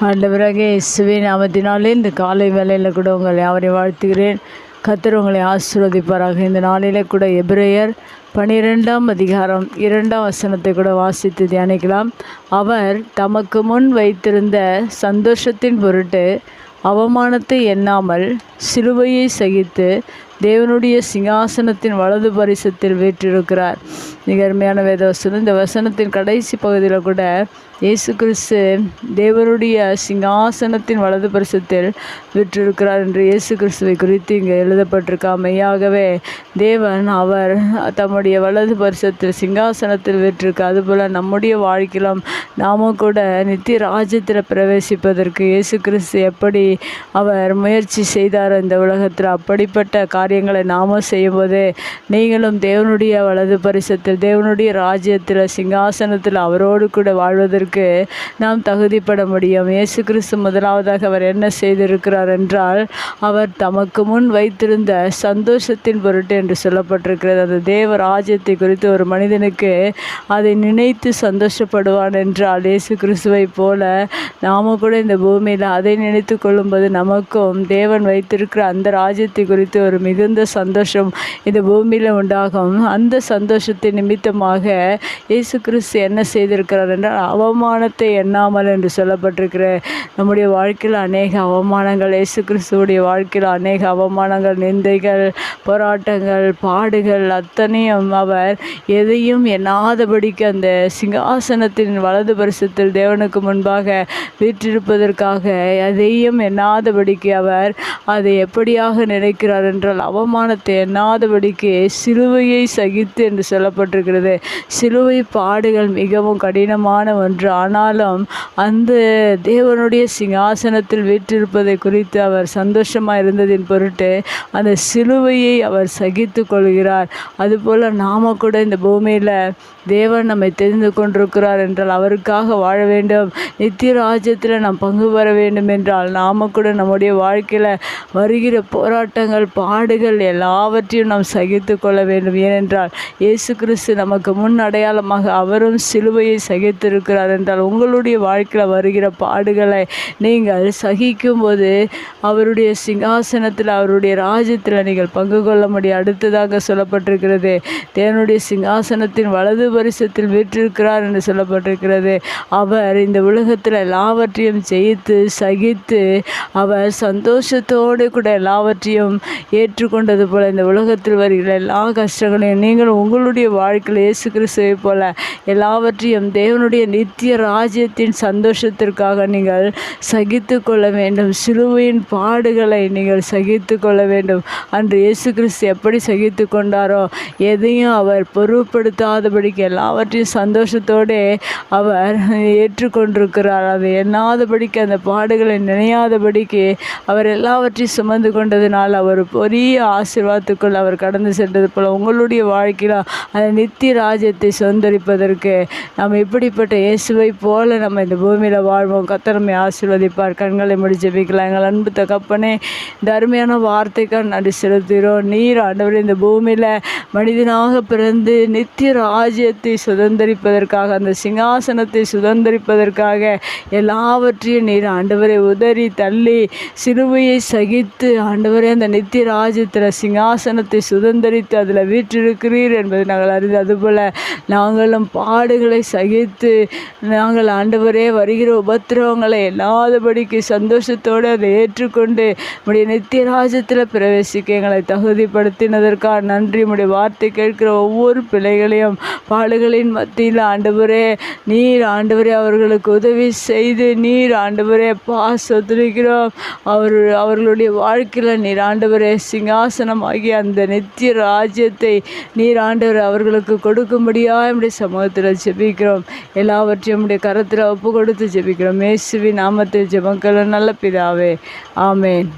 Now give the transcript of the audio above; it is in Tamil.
ஆண்டவராகிய இயேசுவின் நாமத்தினாலே இந்த காலை வேளையில் கூட உங்களை யாவரையும் வாழ்த்துகிறேன். கர்த்தர் உங்களை ஆசீர்வதிப்பாராக. இந்த நாளிலே கூட எபிரேயர் 12ஆம் அதிகாரம் 2ஆம் வசனத்தை கூட வாசித்து தியானிக்கலாம். அவர் தமக்கு முன் வைத்திருந்த சந்தோஷத்தின் பொருட்டு அவமானத்தை எண்ணாமல் சிலுவையை சகித்து தேவனுடைய சிங்காசனத்தின் வலது பரிசத்தில் வீற்றிருக்கிறார். மிக அருமையான வேத வசனம். இந்த வசனத்தின் கடைசி பகுதியில் கூட இயேசு கிறிஸ்து தேவனுடைய சிங்காசனத்தின் வலது பரிசத்தில் வீற்றிருக்கிறார் என்று இயேசு கிறிஸ்துவை குறித்து இங்கே எழுதப்பட்டிருக்கா. மெய்யாகவே தேவன் அவர் தம்முடைய வலது பரிசத்தில் சிங்காசனத்தில் வீற்றிருக்கார். அதுபோல் நம்முடைய வாழ்க்கையிலும் நாமும் கூட நித்திய ராஜ்யத்தில் பிரவேசிப்பதற்கு இயேசு கிறிஸ்து எப்படி அவர் முயற்சி செய்தார் இந்த உலகத்தில், அப்படிப்பட்ட காரியங்களை நாமும் செய்யும்போது நீங்களும் தேவனுடைய வலது பரிசத்தில் தேவனுடைய ராஜ்யத்தில் சிங்காசனத்தில் அவரோடு கூட வாழ்வதற்கு நாம் தகுதிப்பட முடியும். இயேசு கிறிஸ்து முதலாவதாக அவர் என்ன செய்திருக்கிறார் என்றால், அவர் தமக்கு முன் வைத்திருந்த சந்தோஷத்தின் பொருட்டு என்று சொல்லப்பட்டிருக்கிறது. அந்த தேவ ராஜ்யத்தை குறித்து ஒரு மனிதனுக்கு அதை நினைத்து சந்தோஷப்படுவான் என்றால், இயேசு கிறிஸ்துவை போல நாமும் கூட இந்த பூமியில் அதை நினைத்து கொள்ளும்போது நமக்கும் தேவன் வைத்திருக்கிற அந்த ராஜ்யத்தை குறித்து ஒரு மிகுந்த சந்தோஷம் இந்த பூமியில் உண்டாகும். அந்த சந்தோஷத்தை நிமித்தமாக இயேசு கிறிஸ்து என்ன செய்திருக்கிறார் என்றால், அவமானத்தை எண்ணாமல் என்று சொல்லப்பட்டிருக்கிற நம்முடைய வாழ்க்கையில் அநேக அவமானங்கள், இயேசு கிறிஸ்துவுடைய வாழ்க்கையில் அநேக அவமானங்கள், நிந்தைகள், போராட்டங்கள், பாடுகள் அத்தனையும் அவர் எதையும் எண்ணாதபடிக்கு அந்த சிங்காசனத்தின் வலது பரிசத்தில் தேவனுக்கு முன்பாக வீற்றிருப்பதற்காக எதையும் எண்ணாதபடிக்கு அவர் அதை எப்படியாக நினைக்கிறார் என்றால், அவமானத்தை எண்ணாதபடிக்கு சிலுவையை சகித்து என்று சொல்லப்பட்டிருக்கிறது. சிலுவை பாடுகள் மிகவும் கடினமான ஒன்று. ஆனாலும் அந்த தேவனுடைய சிங்காசனத்தில் வீற்றிருப்பதை குறித்து அவர் சந்தோஷமாக இருந்ததின் பொருட்டு அந்த சிலுவையை அவர் சகித்து கொள்கிறார். அதுபோல் நாம கூட இந்த பூமியில் தேவன் நம்மை தெரிந்து கொண்டிருக்கிறார் என்றால் அவருக்காக வாழ வேண்டும், நித்திய ராஜ்யத்தில் நாம் பங்கு பெற வேண்டும் என்றால் நாம கூட நம்முடைய வாழ்க்கையில் வருகிற போராட்டங்கள், பாடுகள் எல்லாவற்றையும் நாம் சகித்து கொள்ள வேண்டும். ஏனென்றால் இயேசு கிறிஸ்து நமக்கு முன் அடையாளமாக அவரும் சிலுவையை சகித்திருக்கிறார் என்றால் உங்களுடைய வாழ்க்கையில் வருகிற பாடுகளை நீங்கள் சகிக்கும்போது அவருடைய சிங்காசனத்தில் அவருடைய ராஜ்யத்தில் நீங்கள் பங்கு கொள்ள முடியும். அடுத்ததாக சொல்லப்பட்டிருக்கிறது, தேவனுடைய சிங்காசனத்தின் வலது பரிசத்தில் வீற்றிருக்கிறார் என்று சொல்லப்பட்டிருக்கிறது. அவர் இந்த உலகத்தில் எல்லாவற்றையும் ஜெயித்து சகித்து அவர் சந்தோஷத்தோடு கூட எல்லாவற்றையும் ஏற்றுக்கொண்டது போல இந்த உலகத்தில் வருகிற எல்லா கஷ்டங்களையும் நீங்கள் உங்களுடைய வாழ்க்கையில் இயேசு கிறிஸ்துவை போல எல்லாவற்றையும் தேவனுடைய நித்திய ராஜ்யத்தின் சந்தோஷத்திற்காக நீங்கள் சகித்து கொள்ள வேண்டும். சிலுவையின் பாடுகளை நீங்கள் சகித்து கொள்ள வேண்டும். அன்று இயேசு கிறிஸ்து எப்படி சகித்து கொண்டாரோ, எதையும் அவர் பொருட்படுத்தாதபடிக்கு எல்லாவற்றையும் சந்தோஷத்தோடு அவர் ஏற்றுக்கொண்டிருக்கிறார். அதை எண்ணாதபடிக்கு அந்த பாடுகளை நினையாதபடிக்கு அவர் எல்லாவற்றையும் சுமந்து கொண்டதினால் அவர் பெரிய ஆசீர்வாதத்துக்குள் அவர் கடந்து சென்றது போல உங்களுடைய வாழ்க்கையில் அந்த நித்திய ராஜ்யத்தை சுதந்தரிப்பதற்கு நாம் இப்படிப்பட்ட இயேசுவை போல நம்ம இந்த பூமியில் வாழ்வோம். கர்த்தர் நம்மை ஆசீர்வதிப்பார். கண்களை மூடி ஜெபிக்கலாம். எங்கள் அன்பு தகப்பனே, இந்த அருமையான வார்த்தைக்காக நன்றி செலுத்துகிறோம். நீர் ஆண்டவரே இந்த பூமியில் மனிதனாக பிறந்து நித்திய ராஜ்யத்தை சுதந்தரிப்பதற்காக, அந்த சிங்காசனத்தை சுதந்தரிப்பதற்காக எல்லாவற்றையும் நீர் ஆண்டவரை உதறி தள்ளி சிலுவையை சகித்து ஆண்டவரே அந்த நித்திய ராஜ்யத்தில் சிங்காசனத்தை சுதந்தரித்து அதில் வீற்றிருக்கிறீர் என்பதை நாங்கள் அறிந்து, அதுபோல் நாங்களும் பாடுகளை சகித்து நாங்கள் ஆண்டவரே வருகிற உபத்திரவங்களை எல்லாதபடிக்கு சந்தோஷத்தோடு அதை ஏற்றுக்கொண்டு நம்முடைய நித்திய ராஜ்யத்தில் பிரவேசிக்க எங்களை தகுதிப்படுத்தினதற்காக நன்றி. நம்முடைய வார்த்தை கேட்கிற ஒவ்வொரு பிள்ளைகளையும் பாடுகளின் மத்தியில் ஆண்டவரே நீர் ஆண்டவரே அவர்களுக்கு உதவி செய்து நீர் ஆண்டவரே சொத்துக்கிறோம். அவர்களுடைய வாழ்க்கையில் நீர் ஆண்டவரே சிங்காசனம் ஆகிய அந்த நித்திய ராஜ்யத்தை நீர் ஆண்டவர் அவர்களுக்கு கொடுக்கும்படியாக நம்முடைய சமூகத்தில் ஜெபிக்கிறோம். எல்லாவற்றையும் நம்முடைய கரத்தில் ஒப்பு கொடுத்து ஜெபிக்கிறோம். இயேசுவின் நாமத்தில் ஜெபங்கள் நல்ல பிதாவே, ஆமேன்.